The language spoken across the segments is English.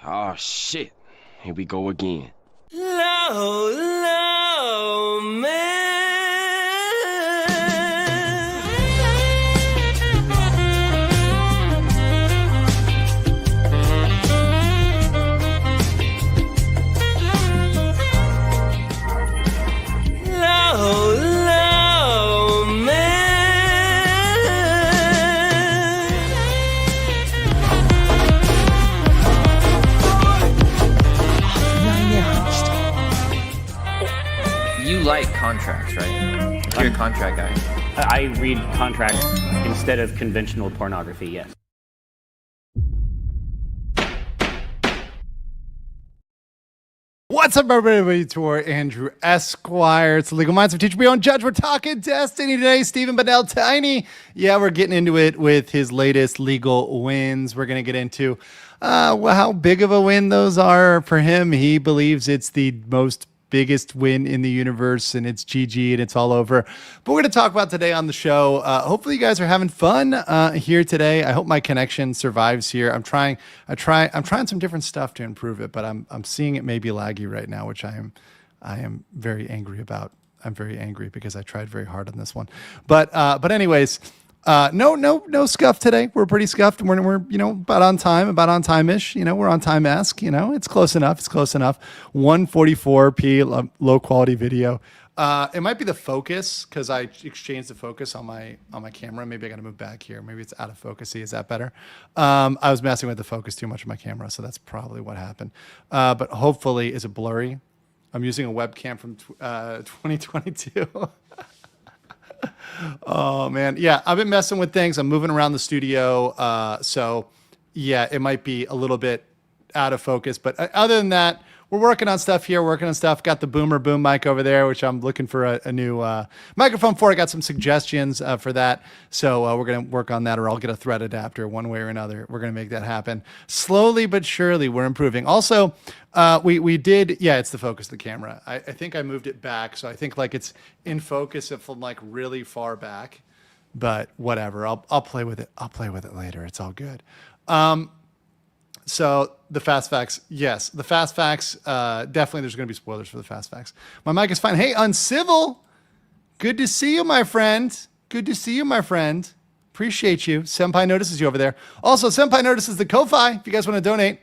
Oh shit, here we go again. Low, low, man. Low, low, man. You like contracts, right? You're a contract guy. I read contracts instead of conventional pornography, yes. What's up, everybody? To Andrew Esquire. It's the Legal Minds of Teacher Be Own Judge. We're talking Destiny today. Stephen Bedell Tiny. Yeah, we're getting into it with his latest legal wins. We're going to get into how big of a win those are for him. He believes it's the most biggest win in the universe, and it's GG, and it's all over. But we're going to talk about today on the show. Hopefully, you guys are having fun here today. I hope my connection survives here. I'm trying some different stuff to improve it, but I'm seeing it may be laggy right now, which I am very angry about. I'm very angry because I tried very hard on this one. But anyways. No scuff today. We're pretty scuffed. We're about on time-ish. We're on time-esque. It's close enough. 144p low quality video. It might be the focus because I exchanged the focus on my camera. Maybe I got to move back here. Maybe it's out of focus. See, is that better? I was messing with the focus too much on my camera, so that's probably what happened. But hopefully, is it blurry? I'm using a webcam from 2022. Oh man. Yeah. I've been messing with things. I'm moving around the studio. So yeah, it might be a little bit out of focus, but other than that, we're working on stuff here, Got the Boomer boom mic over there, which I'm looking for a new microphone for. I got some suggestions for that. So we're going to work on that, or I'll get a thread adapter one way or another. We're going to make that happen. Slowly but surely, we're improving. Also, we did, yeah, it's the focus of the camera. I think I moved it back. So I think like it's in focus from like really far back, but whatever. I'll play with it. I'll play with it later. It's all good. So the fast facts, yes, the fast facts, definitely there's going to be spoilers for the fast facts. My mic is fine. Hey, Uncivil, good to see you, my friend. Appreciate you. Senpai notices you over there. Also, Senpai notices the Ko-Fi if you guys want to donate.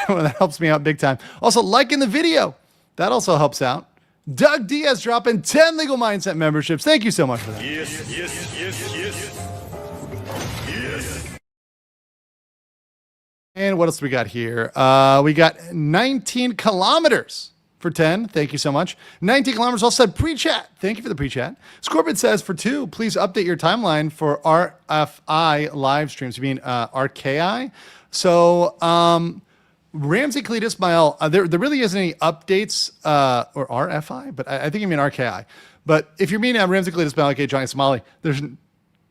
That helps me out big time. Also, liking the video. That also helps out. Doug Diaz dropping 10 Legal Mindset memberships. Thank you so much for that. Yes. And what else we got here? We got 19 kilometers for 10. Thank you so much. 19 kilometers all said pre-chat. Thank you for the pre-chat. Scorpion says for 2, please update your timeline for RFI live streams. You mean RKI? So Ramsey Khalid Ismail, there really isn't any updates or RFI, but I think you mean RKI. But if you mean Ramsey Khalid Ismail, okay, Johnny Somali, there's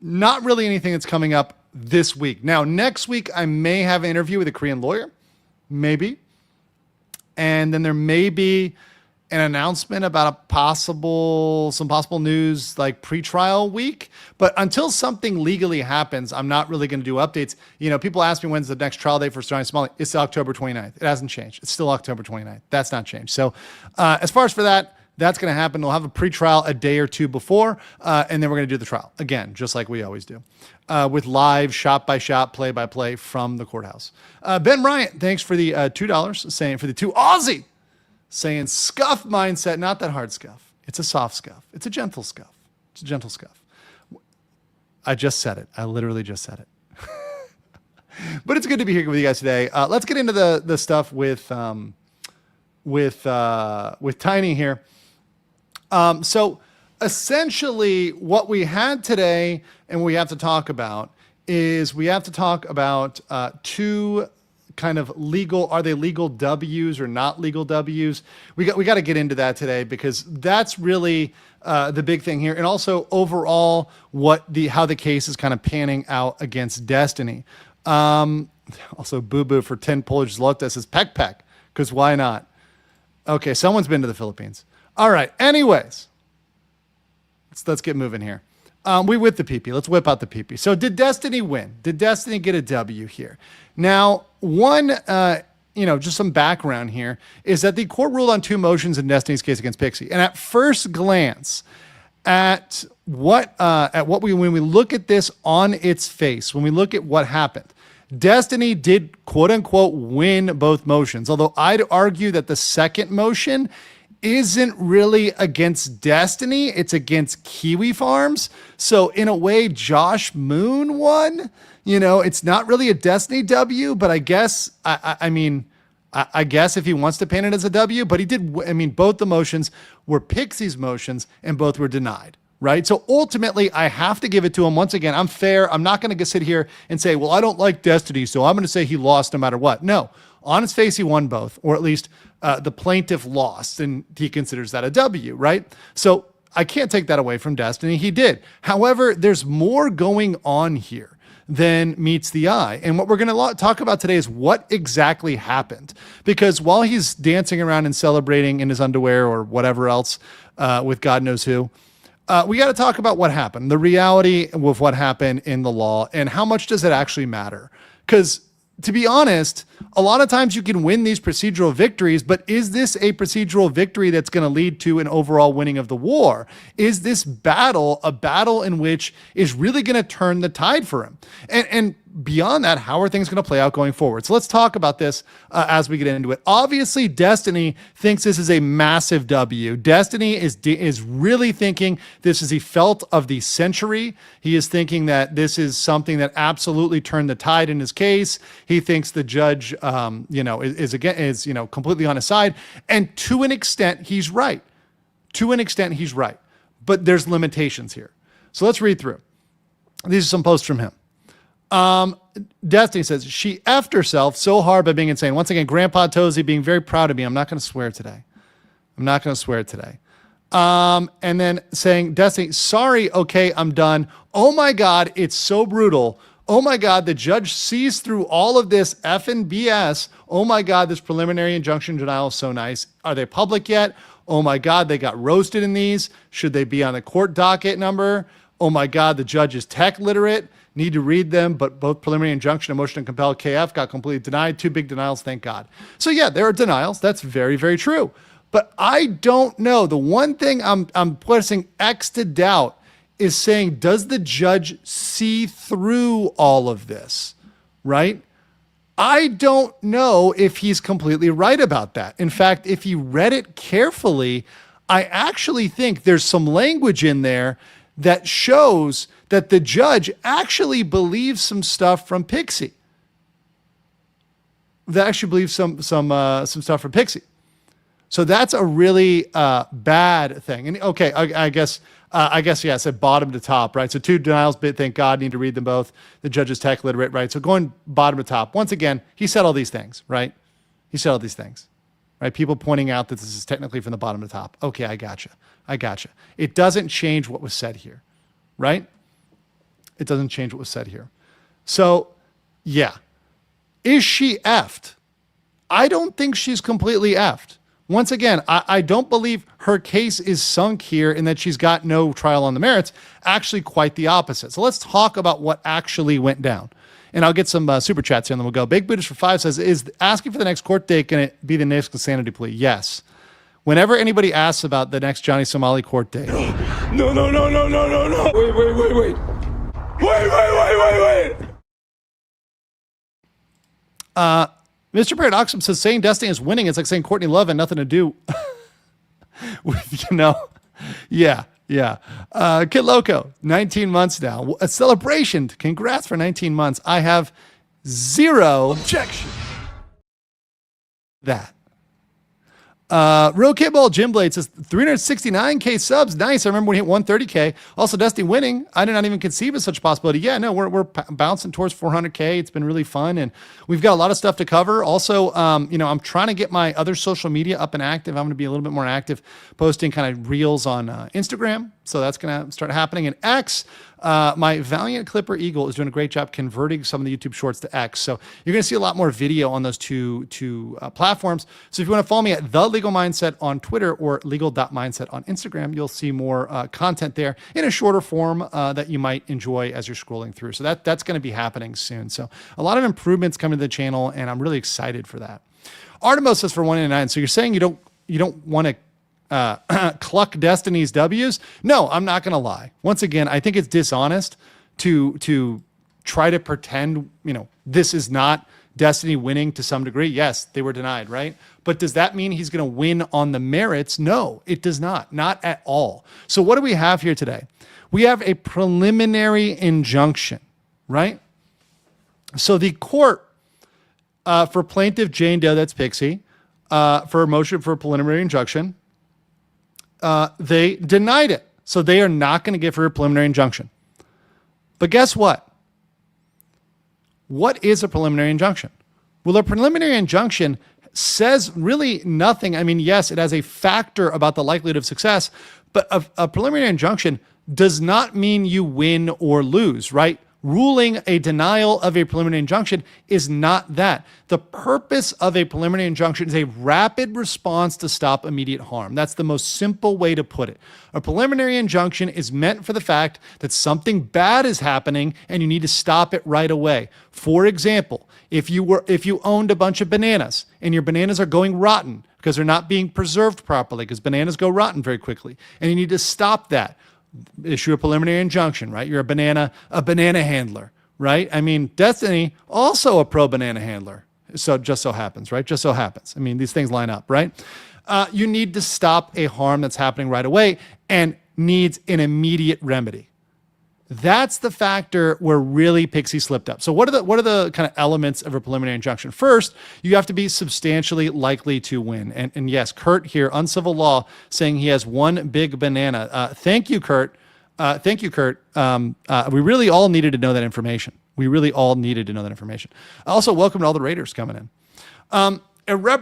not really anything that's coming up this week. Now, next week, I may have an interview with a Korean lawyer, maybe. And then there may be an announcement about some possible news like pre-trial week. But until something legally happens, I'm not really going to do updates. People ask me when's the next trial date for Johnny Somali. It's October 29th. It hasn't changed. It's still October 29th. That's not changed. So as far as for that, that's going to happen. We'll have a pre-trial a day or two before, and then we're going to do the trial again, just like we always do, with live shot-by-shot, play-by-play from the courthouse. Ben Bryant, thanks for the $2, saying for the 2 Aussie, saying scuff mindset, not that hard scuff. It's a soft scuff. It's a gentle scuff. It's a gentle scuff. I just said it. I literally just said it. But it's good to be here with you guys today. Let's get into the stuff with Tiny here. So essentially what we had today and we have to talk about is two kind of legal, are they legal W's or not legal W's? We got to get into that today because that's really the big thing here. And also overall how the case is kind of panning out against Destiny. Also Boo Boo for 10 Polish zlotys is Peck Peck, because why not? Okay, someone's been to the Philippines. All right, anyways, let's get moving here. We whip the PP. Let's whip out the PP. So did Destiny win? Did Destiny get a W here? Now, just some background here is that the court ruled on 2 motions in Destiny's case against Pixie. And at first glance, when we look at this on its face, when we look at what happened, Destiny did quote unquote win both motions. Although I'd argue that the second motion isn't really against Destiny, it's against Kiwi Farms. So in a way, Josh Moon won. It's not really a Destiny W, but I guess I guess if he wants to paint it as a W, but he did. Both the motions were Pixie's motions, and both were denied. Right. So ultimately, I have to give it to him. Once again, I'm fair. I'm not going to sit here and say, well, I don't like Destiny, so I'm going to say he lost no matter what. No, on his face, he won both, or at least the plaintiff lost, and he considers that a W, right? So I can't take that away from Destiny. He did. However, there's more going on here than meets the eye. And what we're going to talk about today is what exactly happened. Because while he's dancing around and celebrating in his underwear or whatever else with God knows who, we got to talk about what happened, the reality of what happened in the law, and how much does it actually matter? Because to be honest, a lot of times you can win these procedural victories, but is this a procedural victory that's going to lead to an overall winning of the war? Is this battle a battle in which is really going to turn the tide for him? And beyond that, how are things going to play out going forward? So let's talk about this as we get into it. Obviously, Destiny thinks this is a massive W. Destiny is really thinking this is the felt of the century. He is thinking that this is something that absolutely turned the tide in his case. He thinks the judge, is completely on his side. And to an extent, he's right. But there's limitations here. So let's read through. These are some posts from him. Destiny says, she effed herself so hard by being insane. Once again, Grandpa Tozy being very proud of me. I'm not going to swear today. And then saying, Destiny, sorry, okay, I'm done. Oh my God, it's so brutal. Oh my God, the judge sees through all of this effing BS. Oh my God, this preliminary injunction denial is so nice. Are they public yet? Oh my God, they got roasted in these. Should they be on the court docket number? Oh my God, the judge is tech literate. Need to read them, but both preliminary injunction and motion to compel KF got completely denied. 2 big denials, thank God. So yeah, there are denials. That's very, very true. But I don't know. The one thing I'm placing X to doubt is saying, does the judge see through all of this, right? I don't know if he's completely right about that. In fact, if you read it carefully, I actually think there's some language in there that shows that the judge actually believes some stuff from Pixie. That actually believes some stuff from Pixie. So that's a really bad thing. And okay, I guess yeah, I said bottom to top, right? So 2 denials, but thank God, need to read them both. The judge is tech literate, right? So going bottom to top. Once again, he said all these things, right? Right? People pointing out that this is technically from the bottom to top. Okay, I gotcha. It doesn't change what was said here, right? It doesn't change what was said here. So, yeah. Is she effed? I don't think she's completely effed. Once again, I don't believe her case is sunk here and that she's got no trial on the merits. Actually, quite the opposite. So let's talk about what actually went down. And I'll get some super chats here and then we'll go. Big Buddhist for 5 says, is asking for the next court date going to be the next insanity plea? Yes. Whenever anybody asks about the next Johnny Somali court date. No. Wait. Mr. Paradoxum says saying Destiny is winning. It's like saying Courtney Love had nothing to do with, Yeah. Kid Loco, 19 months now. A celebration. Congrats for 19 months. I have 0 objection. That. Real K-Ball Jim Blade says 369K subs. Nice. I remember when he hit 130K. Also, Destiny winning. I did not even conceive of such a possibility. Yeah, no, we're bouncing towards 400K. It's been really fun. And we've got a lot of stuff to cover. Also, I'm trying to get my other social media up and active. I'm going to be a little bit more active posting kind of reels on Instagram. So that's going to start happening. And X, My Valiant Clipper Eagle is doing a great job converting some of the YouTube Shorts to X. So you're going to see a lot more video on those two platforms. So if you want to follow me at The Legal Mindset on Twitter or legal.mindset on Instagram, you'll see more content there in a shorter form that you might enjoy as you're scrolling through. So that's going to be happening soon. So a lot of improvements coming to the channel, and I'm really excited for that. Artemos says for 189. So you're saying you don't want to cluck Destiny's W's? No, I'm not going to lie. Once again, I think it's dishonest to try to pretend, this is not Destiny winning to some degree. Yes, they were denied, right? But does that mean he's going to win on the merits? No, it does not. Not at all. So what do we have here today? We have a preliminary injunction, right? So the court for plaintiff Jane Doe, that's Pixie, for a motion for a preliminary injunction, they denied it. So they are not going to give her a preliminary injunction. But guess what? What is a preliminary injunction? Well, a preliminary injunction says really nothing. I mean, yes, it has a factor about the likelihood of success, but a preliminary injunction does not mean you win or lose, right? Ruling a denial of a preliminary injunction is not that. The purpose of a preliminary injunction is a rapid response to stop immediate harm. That's the most simple way to put it. A preliminary injunction is meant for the fact that something bad is happening and you need to stop it right away. For example, if you owned a bunch of bananas and your bananas are going rotten because they're not being preserved properly, because bananas go rotten very quickly, and you need to stop that, issue a preliminary injunction, right? You're a banana handler, right? I mean, Destiny, also a pro banana handler. So just so happens, right? Just so happens. I mean, these things line up, right? You need to stop a harm that's happening right away and needs an immediate remedy. That's the factor where really Pixie slipped up. So what are the kind of elements of a preliminary injunction? First, you have to be substantially likely to win. And yes, Kurt here, Uncivil Law, saying he has one big banana. Thank you, Kurt. We really all needed to know that information. Also, welcome to all the Raiders coming in.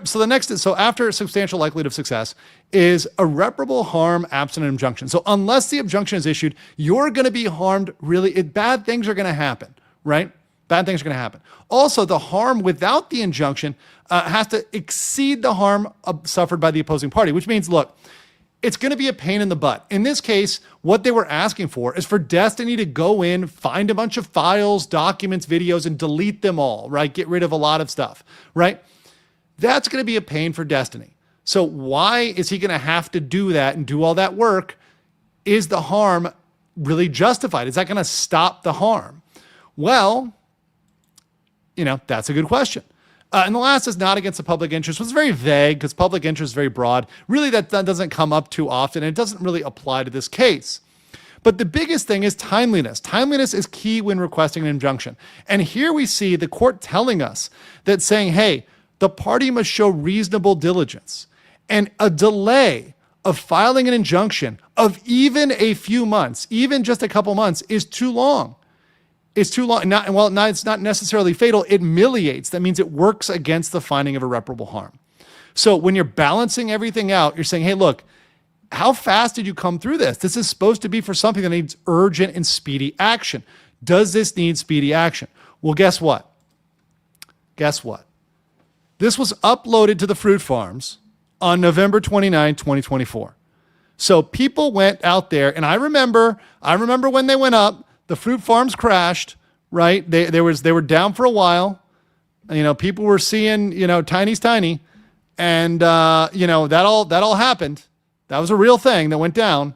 So after substantial likelihood of success is irreparable harm absent an injunction. So unless the injunction is issued, you're going to be harmed. Really, bad things are going to happen, right? Bad things are going to happen. Also, the harm without the injunction has to exceed the harm suffered by the opposing party, which means, look, it's going to be a pain in the butt. In this case, what they were asking for is for Destiny to go in, find a bunch of files, documents, videos, and delete them all, right? Get rid of a lot of stuff, right? That's going to be a pain for Destiny. So why is he going to have to do that and do all that work? Is the harm really justified? Is that going to stop the harm? Well, that's a good question. And the last is not against the public interest. It's very vague because public interest is very broad. Really, that doesn't come up too often, and it doesn't really apply to this case. But the biggest thing is timeliness. Timeliness is key when requesting an injunction. And here we see the court telling us that saying, hey, the party must show reasonable diligence. And a delay of filing an injunction of even a few months, even just a couple months, is too long. It's too long. It's not necessarily fatal. It mitigates. That means it works against the finding of irreparable harm. So when you're balancing everything out, you're saying, hey, look, how fast did you come through this? This is supposed to be for something that needs urgent and speedy action. Does this need speedy action? Well, guess what? This was uploaded to the fruit farms on November 29, 2024. So people went out there, and I remember when they went up, the fruit farms crashed, right? They were down for a while. People were seeing, tiny's tiny, and that all happened. That was a real thing that went down,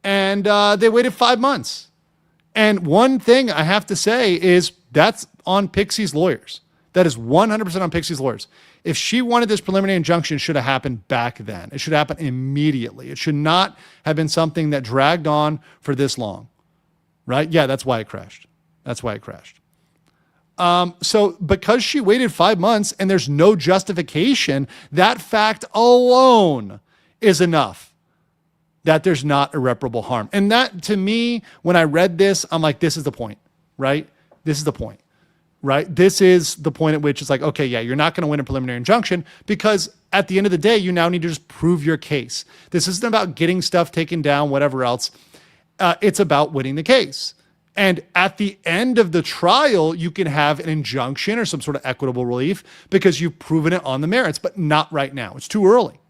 and they waited 5 months. And one thing I have to say is that's on Pixie's lawyers. That is 100% on Pixie's lawyers. If she wanted this preliminary injunction, it should have happened back then. It should happen immediately. It should not have been something that dragged on for this long, right? Yeah, that's why it crashed. So because she waited 5 months and there's no justification, that fact alone is enough that there's not irreparable harm. And that, to me, when I read this, I'm like, this is the point, right? This is the point. Right? This is the point at which it's like, okay, yeah, you're not going to win a preliminary injunction because at the end of the day, you now need to just prove your case. This isn't about getting stuff taken down, whatever else. It's about winning the case. And at the end of the trial, you can have an injunction or some sort of equitable relief because you've proven it on the merits, but not right now. It's too early.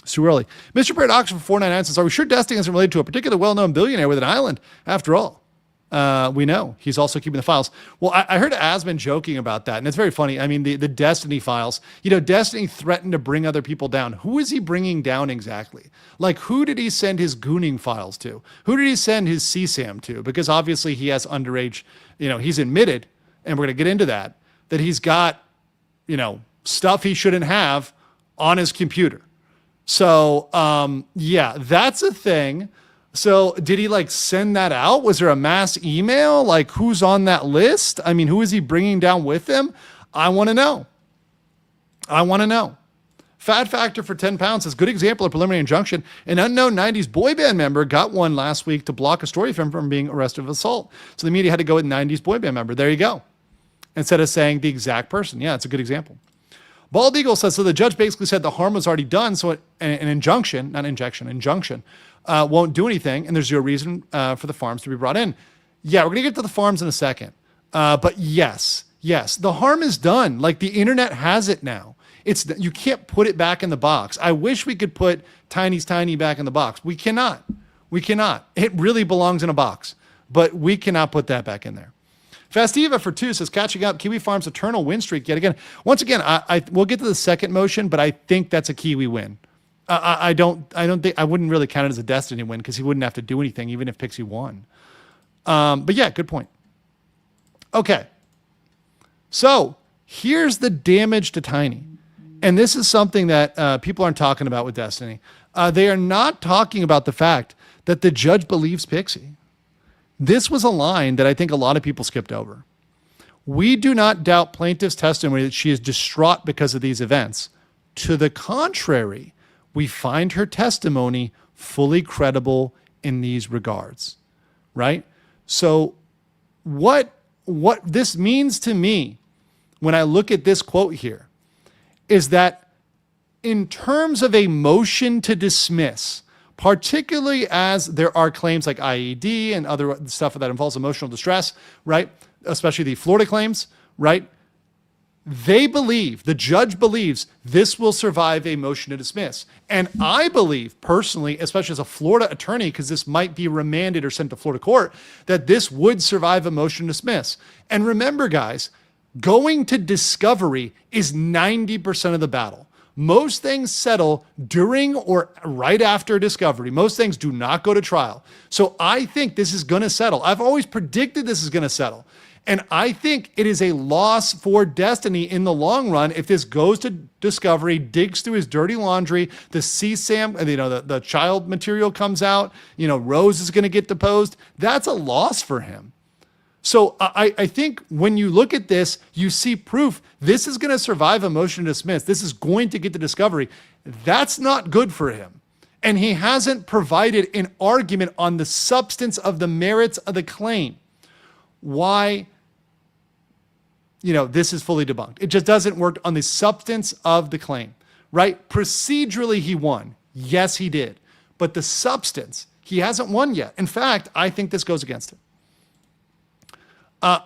It's too early. Mr. Paradox for 499 says, are we sure Desting isn't related to a particular well-known billionaire with an island? After all, we know he's also keeping the files. Well, I heard Asman joking about that, and it's very funny. I mean, the Destiny files, Destiny threatened to bring other people down. Who is he bringing down exactly? Like, who did he send his gooning files to? Who did he send his CSAM to? Because obviously he has underage, he's admitted, and we're going to get into that he's got, stuff he shouldn't have on his computer. So, yeah, that's a thing. So did he send that out? Was there a mass email? Who's on that list? I mean, who is he bringing down with him? I want to know. Fat Factor for 10 pounds says, good example of preliminary injunction. An unknown 90s boy band member got one last week to block a story of him from being arrested for assault. So the media had to go with 90s boy band member. There you go. Instead of saying the exact person. Yeah, it's a good example. Bald Eagle says, so the judge basically said the harm was already done, so an injunction, not injection, injunction, won't do anything, and there's zero reason for the farms to be brought in. Yeah, we're going to get to the farms in a second. But yes, the harm is done. The internet has it now. You can't put it back in the box. I wish we could put Tiny's Tiny back in the box. We cannot. It really belongs in a box, but we cannot put that back in there. Fastiva for 2 says, catching up, Kiwi Farm's eternal win streak yet again. Once again, we'll get to the second motion, but I think that's a Kiwi win. I don't think, I wouldn't really count it as a Destiny win because he wouldn't have to do anything even if Pixie won. But yeah, good point. Okay. So here's the damage to Tiny. And this is something that people aren't talking about with Destiny. They are not talking about the fact that the judge believes Pixie. This was a line that I think a lot of people skipped over. We do not doubt plaintiff's testimony that she is distraught because of these events. To the contrary, we find her testimony fully credible in these regards, right? So what this means to me when I look at this quote here is that in terms of a motion to dismiss, particularly as there are claims like IED and other stuff that involves emotional distress, right? Especially the Florida claims, right? The judge believes this will survive a motion to dismiss. And I believe personally, especially as a Florida attorney, because this might be remanded or sent to Florida court, that this would survive a motion to dismiss. And remember, guys, going to discovery is 90% of the battle. Most things settle during or right after discovery. Most things do not go to trial. So I think this is going to settle. I've always predicted this is going to settle. And I think it is a loss for Destiny in the long run if this goes to discovery, digs through his dirty laundry, the CSAM, the child material comes out, Rose is going to get deposed. That's a loss for him. So I think when you look at this, you see proof this is going to survive a motion to dismiss. This is going to get to discovery. That's not good for him. And he hasn't provided an argument on the substance of the merits of the claim. Why, this is fully debunked. It just doesn't work on the substance of the claim, right? Procedurally, he won. Yes, he did. But the substance, he hasn't won yet. In fact, I think this goes against him.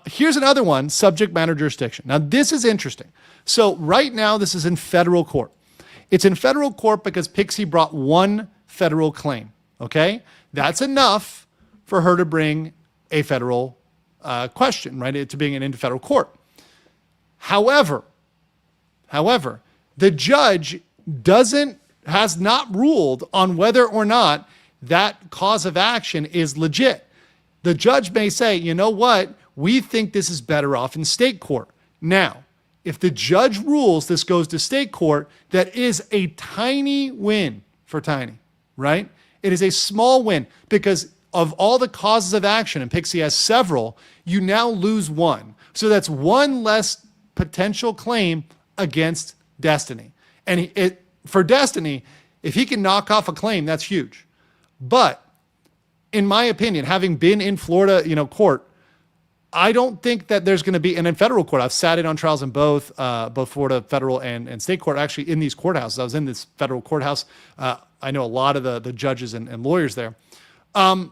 Here's another one, subject matter jurisdiction. Now, this is interesting. So right now, this is in federal court. It's in federal court because Pixie brought one federal claim, okay? That's enough for her to bring a federal question, right, to bring it into federal court. However, the judge has not ruled on whether or not that cause of action is legit. The judge may say, you know what? We think this is better off in state court. Now, if the judge rules this goes to state court, that is a tiny win for Tiny, right? It is a small win because of all the causes of action, and Pixie has several, you now lose one. So that's one less potential claim against Destiny. And for Destiny, if he can knock off a claim, that's huge. But in my opinion, having been in Florida, court, I don't think that there's going to be, and in federal court, I've sat in on trials in both Florida federal and state court, actually in these courthouses. I was in this federal courthouse. I know a lot of the judges and lawyers there. In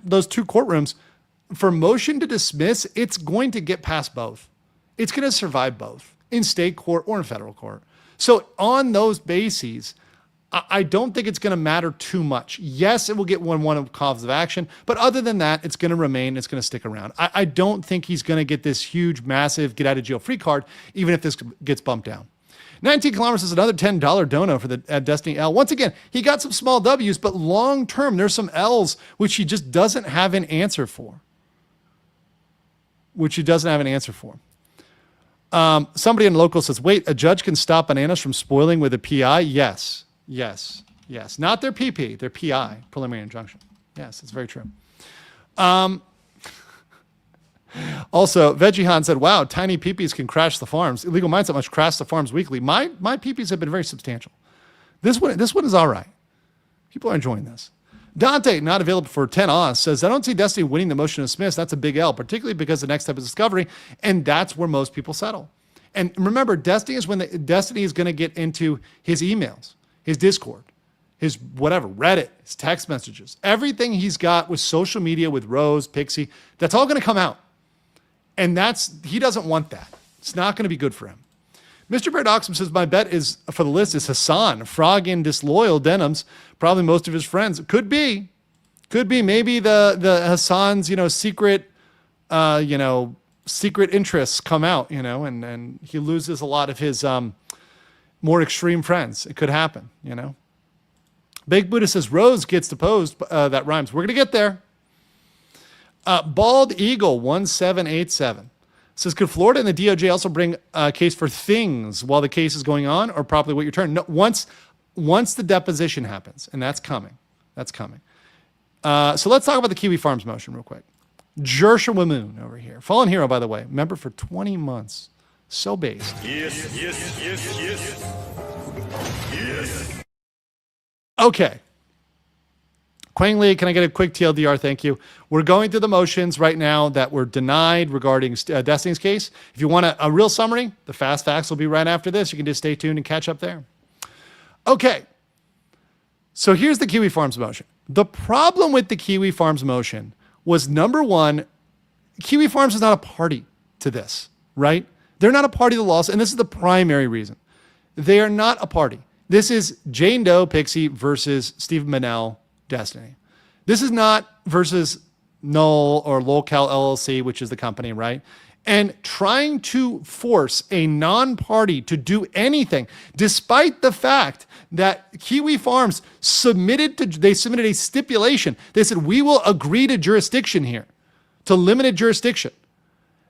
those two courtrooms, for motion to dismiss, it's going to get past both. It's going to survive both in state court or in federal court. So on those bases, I don't think it's going to matter too much. Yes, it will get one of cause of action, but other than that, it's going to remain. It's going to stick around. I don't think he's going to get this huge, massive get out of jail free card, even if this gets bumped down. 19 kilometers is another $10 dono for the Destiny L. Once again, he got some small W's, but long term, there's some L's which he just doesn't have an answer for. Somebody in local says, wait, a judge can stop bananas from spoiling with a PI? Yes. Not their PP, their PI, preliminary injunction. Yes, it's very true. Also, Veggiehan said, wow, tiny peepees can crash the farms. Illegal Mindset must crash the farms weekly. My peepees have been very substantial. This one is all right. People are enjoying this. Dante, not available for 10 Oz, says, I don't see Destiny winning the motion to dismiss. That's a big L, particularly because the next step is discovery, and that's where most people settle. And remember, Destiny is going to get into his emails, his Discord, his whatever, Reddit, his text messages. Everything he's got with social media, with Rose, Pixie, that's all going to come out. And he doesn't want that. It's not going to be good for him. Mr. Paradoxum says, my bet is for the list is Hassan, Frog in Disloyal Denims, probably most of his friends. Could be maybe the Hassan's, secret, secret interests come out, and he loses a lot of his more extreme friends. It could happen, Big Buddha says, Rose gets deposed. That rhymes. We're going to get there. Bald Eagle 1787 says, could Florida and the DOJ also bring a case for things while the case is going on, or probably wait your turn? No, once the deposition happens, and that's coming. So let's talk about the Kiwi Farms motion real quick. Jersha Wamoon over here. Fallen Hero, by the way, member for 20 months. So based. Yes. Okay. Quang Lee, can I get a quick TLDR? Thank you. We're going through the motions right now that were denied regarding Destiny's case. If you want a real summary, the fast facts will be right after this. You can just stay tuned and catch up there. Okay. So here's the Kiwi Farms motion. The problem with the Kiwi Farms motion was, number one, Kiwi Farms is not a party to this, right? They're not a party to the laws, and this is the primary reason. They are not a party. This is Jane Doe Pixie versus Stephen Manel Destiny. This is not versus Null or Lolcal LLC, which is the company, right? And trying to force a non-party to do anything, despite the fact that Kiwi Farms submitted a stipulation. They said, we will agree to jurisdiction here, to limited jurisdiction.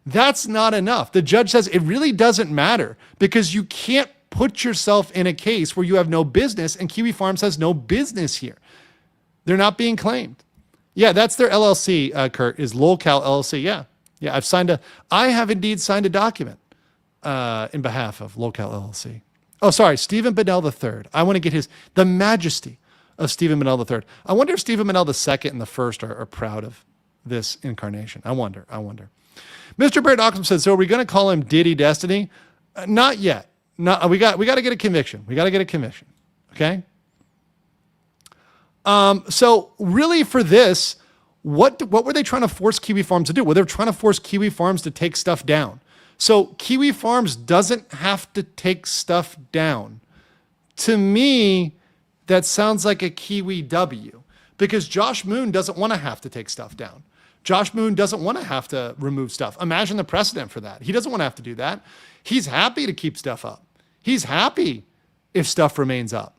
That's not enough. The judge says it really doesn't matter because you can't put yourself in a case where you have no business, and Kiwi Farms has no business here. They're not being claimed. Yeah, that's their LLC, Kurt, is Lolcal LLC. Yeah, I have indeed signed a document in behalf of Lolcal LLC. Oh, sorry, Stephen Bedell III. I want to get the majesty of Stephen Bedell III. I wonder if Stephen Bedell II and the first are proud of this incarnation. I wonder. Mr. Paradoxum said, so are we going to call him Diddy Destiny? Not yet. We got to get a conviction. Okay? So really for this, what were they trying to force Kiwi Farms to do? Well, they're trying to force Kiwi Farms to take stuff down. So Kiwi Farms doesn't have to take stuff down. To me, that sounds like a Kiwi W, because Josh Moon doesn't want to have to take stuff down. Josh Moon doesn't want to have to remove stuff. Imagine the precedent for that. He doesn't want to have to do that. He's happy to keep stuff up. He's happy if stuff remains up.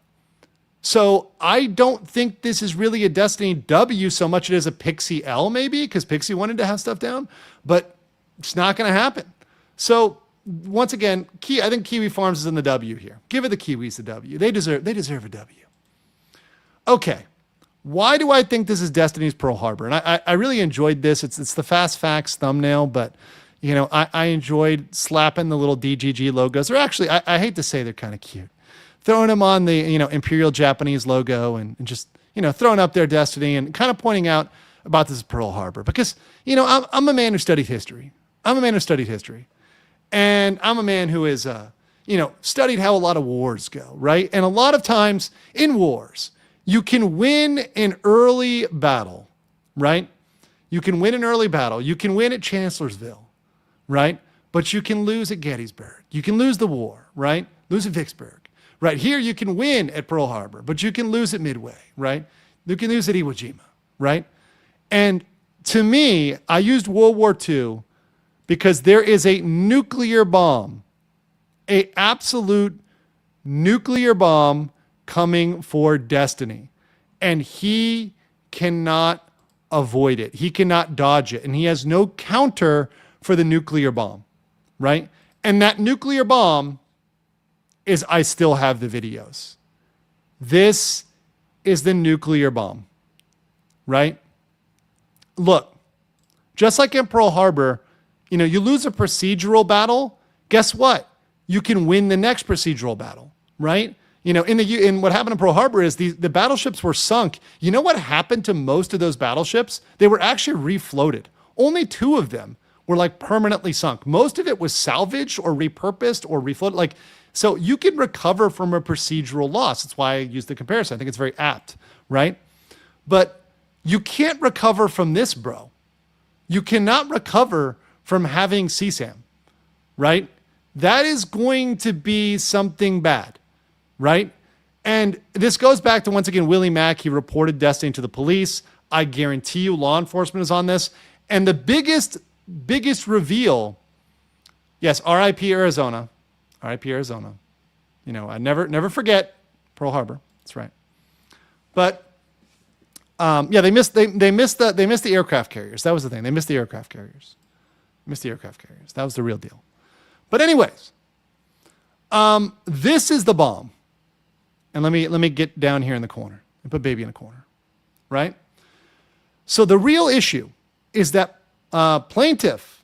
So I don't think this is really a Destiny W so much as a Pixie L, maybe, because Pixie wanted to have stuff down, but it's not going to happen. So once again, I think Kiwi Farms is in the W here. Give it the Kiwis the W. They deserve a W. Okay. Why do I think this is Destiny's Pearl Harbor? And I really enjoyed this. It's the Fast Facts thumbnail, but I enjoyed slapping the little DGG logos. Or actually, I hate to say they're kind of cute. Throwing them on the Imperial Japanese logo and just throwing up their Destiny and kind of pointing out about this Pearl Harbor, because I'm a man who studied history. And I'm a man who has studied how a lot of wars go, right? And a lot of times in wars, You can win an early battle, right? You can win an early battle. You can win at Chancellorsville, right? But you can lose at Gettysburg. You can lose the war, right? Lose at Vicksburg. Right here, you can win at Pearl Harbor, but you can lose at Midway, right? You can lose at Iwo Jima, right? And to me, I used World War II because there is a nuclear bomb, a absolute nuclear bomb coming for Destiny. And he cannot avoid it. He cannot dodge it. And he has no counter for the nuclear bomb, right? And that nuclear bomb is I still have the videos. This is the nuclear bomb, right? Look, just like in Pearl Harbor, you lose a procedural battle, guess what? You can win the next procedural battle, right? In what happened in Pearl Harbor is the battleships were sunk. You know what happened to most of those battleships? They were actually refloated. Only 2 of them were like permanently sunk. Most of it was salvaged or repurposed or refloated. So you can recover from a procedural loss. That's why I use the comparison. I think it's very apt, right? But you can't recover from this, bro. You cannot recover from having CSAM, right? That is going to be something bad, right? And this goes back to, once again, Willie Mack. He reported Destiny to the police. I guarantee you law enforcement is on this. And the biggest reveal, yes, RIP Arizona. RIP Arizona. I never forget Pearl Harbor. That's right. But they missed the aircraft carriers. That was the thing. They missed the aircraft carriers. That was the real deal. But anyways, this is the bomb. And let me get down here in the corner and put baby in the corner, right? So the real issue is that plaintiff,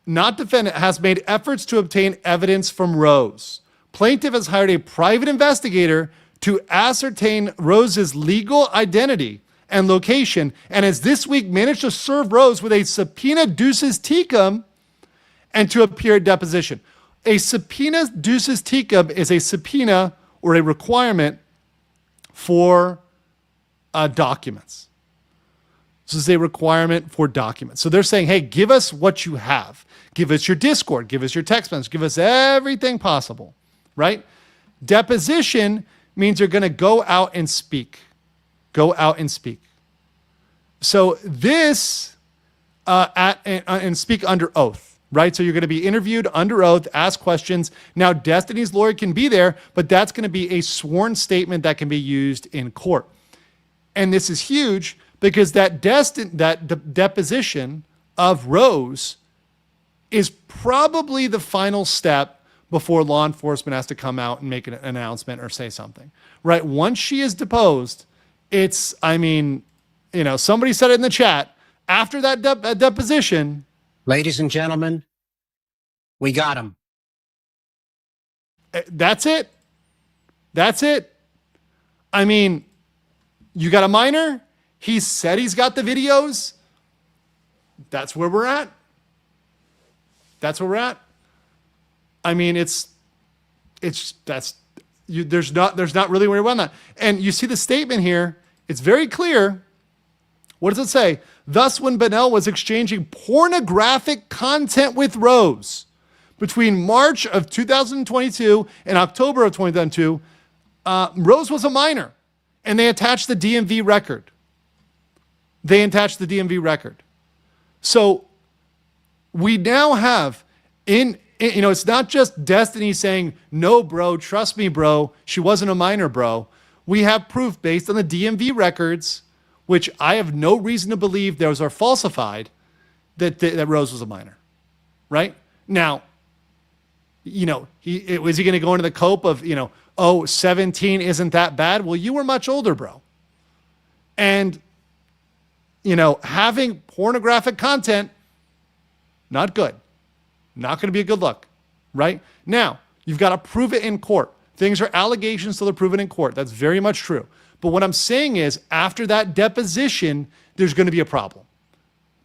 not defendant, has made efforts to obtain evidence from Rose. Plaintiff has hired a private investigator to ascertain Rose's legal identity and location, and has this week managed to serve Rose with a subpoena ducis tecum and to appear at deposition. A subpoena ducis tecum is a subpoena or a requirement for documents. This is a requirement for documents. So they're saying, hey, give us what you have. Give us your Discord. Give us your text message. Give us everything possible, right? Deposition means you're going to go out and speak. Go out and speak. So this, and speak under oath, right? So you're going to be interviewed under oath, ask questions. Now, Destiny's lawyer can be there, but that's going to be a sworn statement that can be used in court. And this is huge because that deposition of Rose is probably the final step before law enforcement has to come out and make an announcement or say something, right? Once she is deposed, somebody said it in the chat, after that deposition. Ladies and gentlemen, we got him. That's it. You got a minor? He said he's got the videos. That's where we're at. There's not really where we're on that. And you see the statement here. It's very clear. What does it say? Thus, when Bonnell was exchanging pornographic content with Rose between March of 2022 and October of 2022, Rose was a minor, and they attached the DMV record. So we now have it's not just Destiny saying, no, bro, trust me, bro, she wasn't a minor, bro. We have proof based on the DMV records, which I have no reason to believe those are falsified, that Rose was a minor, right? Now, was he going to go into the cope of, 17 isn't that bad? Well, you were much older, bro. And, having pornographic content, not good. Not going to be a good look, right? Now, you've got to prove it in court. Things are allegations, so they're proven in court. That's very much true. But what I'm saying is, after that deposition, there's going to be a problem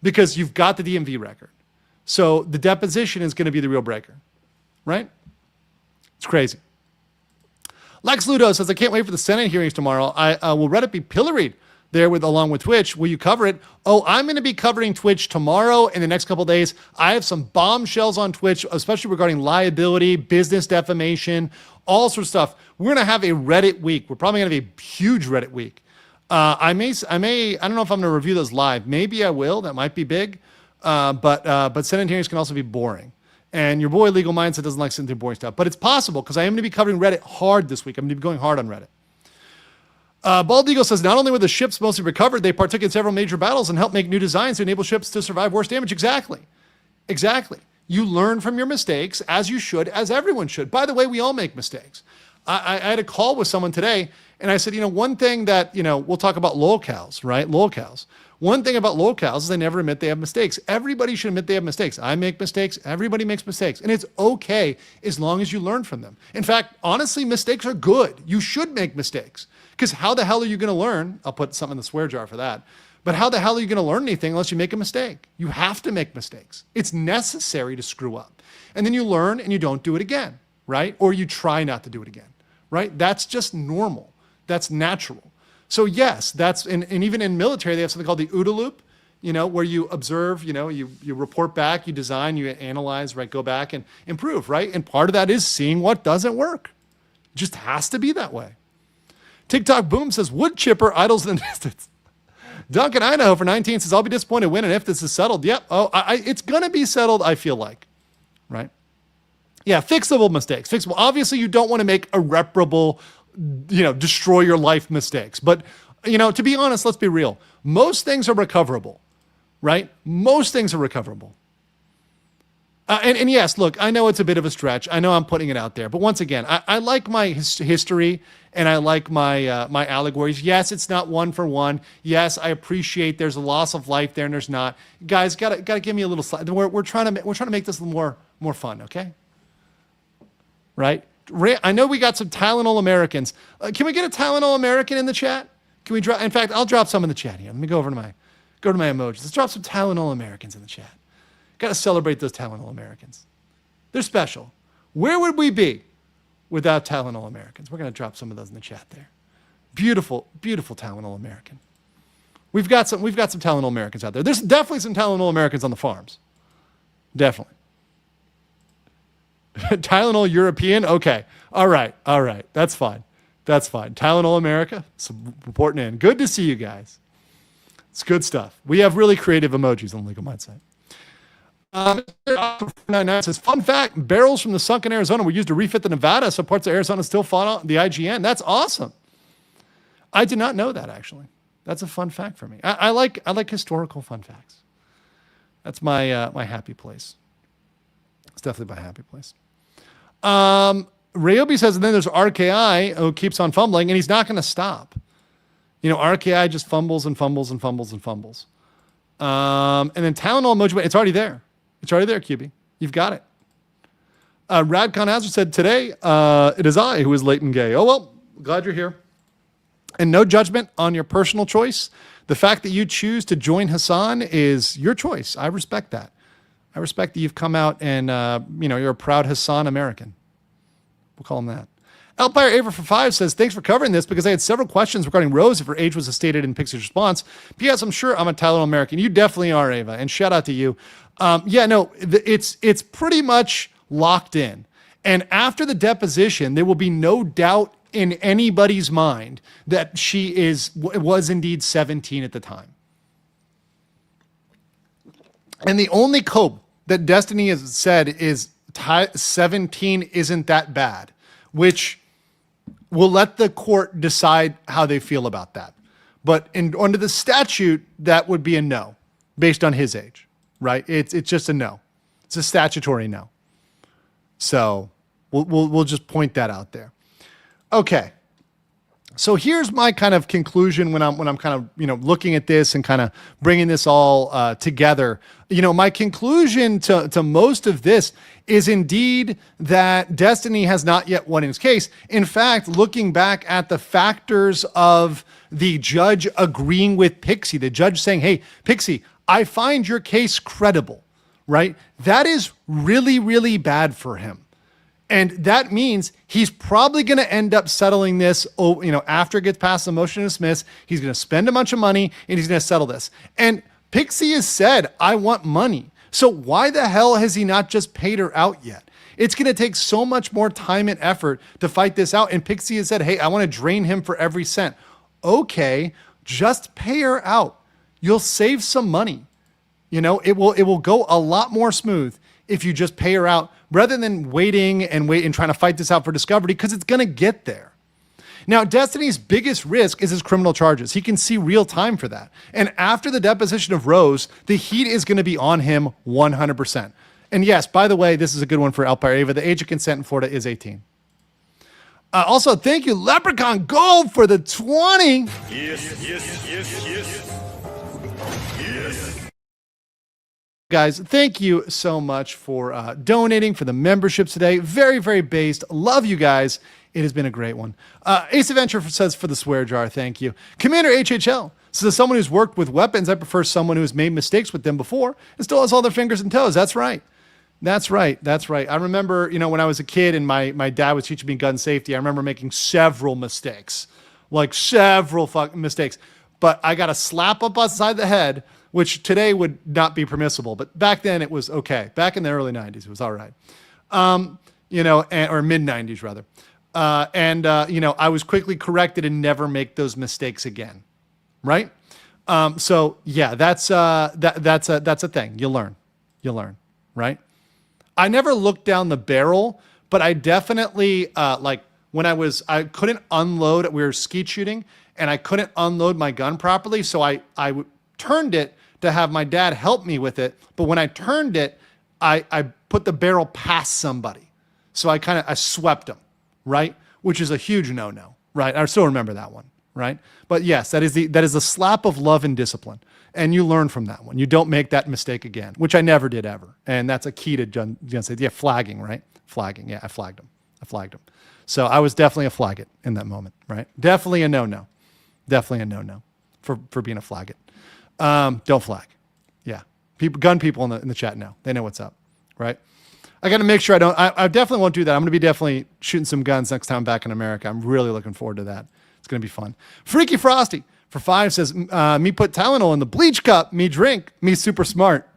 because you've got the DMV record. So the deposition is going to be the real breaker, right? It's crazy. Lex Ludo says, I can't wait for the Senate hearings tomorrow. Will Reddit be pilloried there along with Twitch? Will you cover it? Oh, I'm going to be covering Twitch tomorrow and the next couple of days. I have some bombshells on Twitch, especially regarding liability, business defamation, all sorts of stuff. We're going to have a Reddit week. We're probably going to have a huge Reddit week. I don't know if I'm going to review those live. Maybe I will. That might be big. But Senate hearings can also be boring. And your boy Legal Mindset doesn't like sitting through boring stuff. But it's possible because I am going to be covering Reddit hard this week. I'm going to be going hard on Reddit. Bald Eagle says, not only were the ships mostly recovered, they partook in several major battles and helped make new designs to enable ships to survive worse damage. Exactly. You learn from your mistakes, as you should, as everyone should. By the way, we all make mistakes. I had a call with someone today, and I said, one thing that, we'll talk about lolcows, right? Lolcows. One thing about lolcows is they never admit they have mistakes. Everybody should admit they have mistakes. I make mistakes. Everybody makes mistakes. And it's okay as long as you learn from them. In fact, honestly, mistakes are good. You should make mistakes. Because how the hell are you going to learn? I'll put something in the swear jar for that. But how the hell are you going to learn anything unless you make a mistake? You have to make mistakes. It's necessary to screw up. And then you learn and you don't do it again, right? Or you try not to do it again, right? That's just normal. That's natural. So yes, and even in military, they have something called the OODA loop, where you observe, you report back, you design, you analyze, right? Go back and improve, right? And part of that is seeing what doesn't work. It just has to be that way. TikTok Boom says, wood chipper idles in the distance. Duncan Idaho for 19 says, I'll be disappointed when and if this is settled. Yep. Oh, it's going to be settled, I feel like, right? Yeah, fixable mistakes. Fixable. Obviously, you don't want to make irreparable, destroy your life mistakes. But, to be honest, let's be real. Most things are recoverable, right? Most things are recoverable. And yes, look, I know it's a bit of a stretch. I know I'm putting it out there. But once again, I like my history and I like my my allegories. Yes, it's not one for one. Yes, I appreciate there's a loss of life there and there's not. Guys, gotta give me a little slack. We're trying to make this a little more fun, okay? Right? I know we got some Tylenol Americans. Can we get a Tylenol American in the chat? Can we drop? In fact, I'll drop some in the chat here. Let me go to my emojis. Let's drop some Tylenol Americans in the chat. Got to celebrate those Tylenol Americans. They're special. Where would we be without Tylenol Americans? We're going to drop some of those in the chat there. Beautiful, beautiful Tylenol American. We've got some Tylenol Americans out there. There's definitely some Tylenol Americans on the farms. Definitely. Tylenol European? Okay. All right. That's fine. Tylenol America, so reporting in. Good to see you guys. It's good stuff. We have really creative emojis on Legal Mindset. 99 says, fun fact, barrels from the sunken Arizona were used to refit the Nevada, so parts of Arizona still fought on the IGN. That's awesome. I did not know that, actually. That's a fun fact for me. I like historical fun facts. That's my my happy place. It's definitely my happy place. Ryobi says, and then there's RKI who keeps on fumbling, and he's not going to stop. RKI just fumbles and fumbles and fumbles and fumbles. And then Tylenol emoji, it's already there. It's already there, QB. You've got it. Radcon Hazard said, today, it is I who is late and gay. Oh, well, glad you're here. And no judgment on your personal choice. The fact that you choose to join Hassan is your choice. I respect that. I respect that you've come out and, you're a proud Hassan American. We'll call him that. Alpire Ava for 5 says, thanks for covering this because I had several questions regarding Rose if her age was as stated in Pixie's response. P.S. I'm sure I'm a Tylenol American. You definitely are, Ava, and shout out to you. It's pretty much locked in. And after the deposition, there will be no doubt in anybody's mind that she was indeed 17 at the time. And the only cope that Destiny has said is 17 isn't that bad, which we'll let the court decide how they feel about that. But under the statute, that would be a no, based on his age, right? It's just a no. It's a statutory no. So we'll just point that out there. Okay. So here's my kind of conclusion when I'm kind of looking at this and kind of bringing this all together. My conclusion to most of this is indeed that Destiny has not yet won his case. In fact, looking back at the factors of the judge agreeing with Pixie, the judge saying, "Hey, Pixie, I find your case credible," right? That is really, really bad for him. And that means he's probably going to end up settling this, after it gets past the motion to dismiss. He's going to spend a bunch of money and he's going to settle this. And Pixie has said, I want money. So why the hell has he not just paid her out yet? It's going to take so much more time and effort to fight this out. And Pixie has said, hey, I want to drain him for every cent. Okay, just pay her out. You'll save some money. It will go a lot more smooth if you just pay her out rather than waiting and trying to fight this out for discovery, because it's going to get there. Now, Destiny's biggest risk is his criminal charges. He can see real time for that. And after the deposition of Rose, the heat is going to be on him 100%. And yes, by the way, this is a good one for Alpire Ava. The age of consent in Florida is 18. Also, thank you, Leprechaun Gold, for the 20. Yes. Guys, thank you so much for donating for the memberships today. Very, very based. Love you guys. It has been a great one. Ace Adventure says for the swear jar, thank you. Commander HHL says, as someone who's worked with weapons, I prefer someone who's made mistakes with them before and still has all their fingers and toes. That's right. I remember, when I was a kid and my dad was teaching me gun safety, I remember making several mistakes, mistakes. But I got a slap up upside the head, which today would not be permissible. But back then it was okay. Back in the early 90s, it was all right. Or mid 90s rather. I was quickly corrected and never make those mistakes again. Right. So yeah, that's a thing. You learn, right? I never looked down the barrel, but I definitely, when I couldn't unload, we were skeet shooting and I couldn't unload my gun properly. So I turned it to have my dad help me with it. But when I turned it, I put the barrel past somebody. So I swept them, right? Which is a huge no-no, right? I still remember that one, right? But yes, that is the slap of love and discipline. And you learn from that one. You don't make that mistake again, which I never did ever. And that's a key to gun safety. Yeah, flagging, right? Flagging. Yeah, I flagged him. So I was definitely a flag it in that moment, right? Definitely a no-no. Definitely a no-no for being a flag it. Don't flag. Yeah. Gun people in the chat know. They know what's up, right? I got to make sure I definitely won't do that. I'm going to be definitely shooting some guns next time back in America. I'm really looking forward to that. It's going to be fun. Freaky Frosty for 5 says, me put Tylenol in the bleach cup, me drink, me super smart.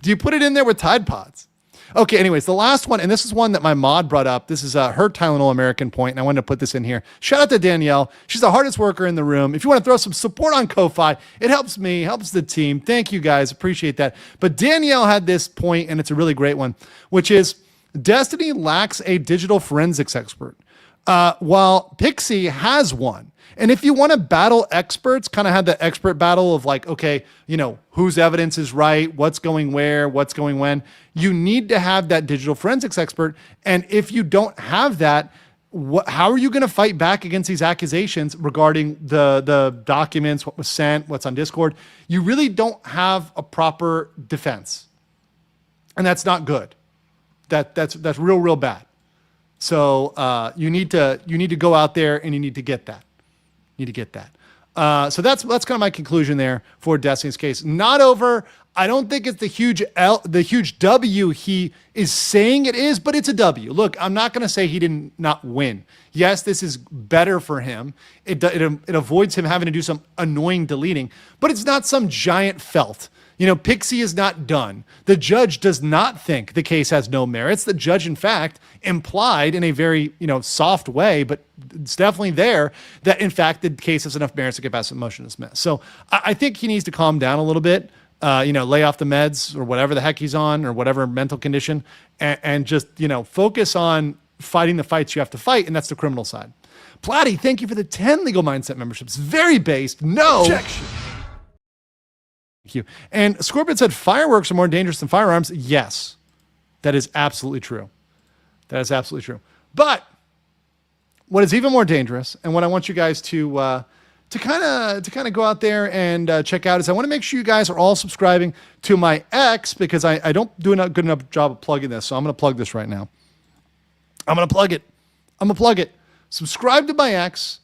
Do you put it in there with Tide Pods? Okay, anyways, the last one, and this is one that my mod brought up. This is her Tylenol American point, and I wanted to put this in here. Shout out to Danielle. She's the hardest worker in the room. If you want to throw some support on Ko-Fi, it helps me, helps the team. Thank you guys, appreciate that. But Danielle had this point, and it's a really great one, which is Destiny lacks a digital forensics expert, while Pixie has one. And if you want to battle experts, kind of have the expert battle of okay, whose evidence is right, what's going where, what's going when, you need to have that digital forensics expert. And if you don't have that, how are you going to fight back against these accusations regarding the documents, what was sent, what's on Discord? You really don't have a proper defense. And that's not good. That's real bad. So you need to go out there and you need to get that. So that's kind of my conclusion there for Destiny's case. Not over. I don't think it's the huge W he is saying it is, but it's a W. Look, I'm not going to say he did not win. Yes, this is better for him. It avoids him having to do some annoying deleting, but it's not some giant felt. Pixie is not done. The judge does not think the case has no merits. The judge, in fact, implied in a very, soft way, but it's definitely there, that in fact the case has enough merits to get past the motion to dismiss. So I think he needs to calm down a little bit, lay off the meds or whatever the heck he's on or whatever mental condition, and just, focus on fighting the fights you have to fight, and that's the criminal side. Platty, thank you for the 10 Legal Mindset memberships. Very based. No objection. Thank you. And Scorpion said fireworks are more dangerous than firearms. Yes, that is absolutely true. But what is even more dangerous, and what I want you guys to kind of go out there and check out, is I want to make sure you guys are all subscribing to my X, because I don't do a good enough job of plugging this. So I'm going to plug this right now. I'm going to plug it. Subscribe to my X.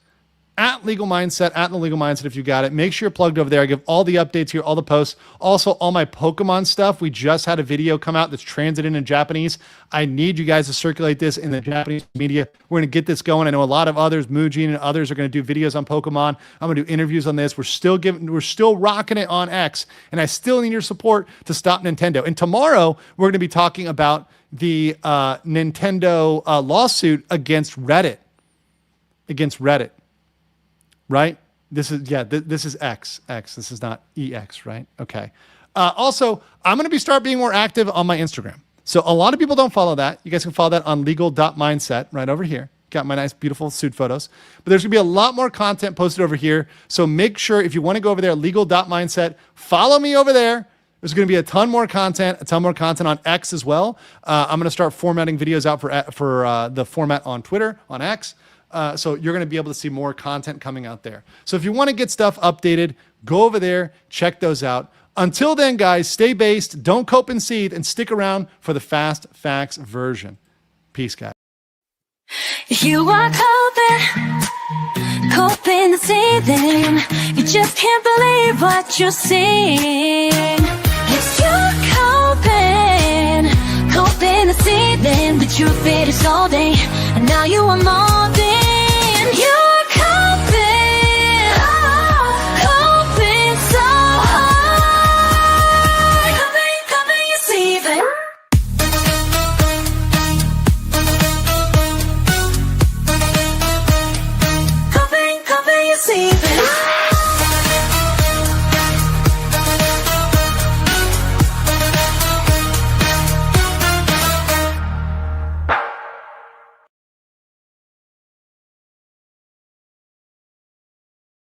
at Legal Mindset, at the Legal Mindset if you got it. Make sure you're plugged over there. I give all the updates here, all the posts. Also, all my Pokemon stuff. We just had a video come out that's translated in Japanese. I need you guys to circulate this in the Japanese media. We're going to get this going. I know a lot of others, Mujin and others, are going to do videos on Pokemon. I'm going to do interviews on this. We're still rocking it on X, and I still need your support to stop Nintendo. And tomorrow, we're going to be talking about the Nintendo lawsuit against Reddit. Right? This is X. This is not EX, right? Okay. Also, I'm going to start being more active on my Instagram. So a lot of people don't follow that. You guys can follow that on legal.mindset right over here. Got my nice, beautiful suit photos. But there's going to be a lot more content posted over here. So make sure if you want to go over there, legal.mindset, follow me over there. There's going to be a ton more content on X as well. I'm going to start formatting videos out for the format on Twitter, on X. So you're going to be able to see more content coming out there. So if you want to get stuff updated, go over there, check those out. Until then, guys, stay based, don't cope and seethe, and stick around for the Fast Facts version. Peace, guys. You are coping and seething. You just can't believe what you're seeing. It's you coping and seething, but your fate is all day, and now you are more.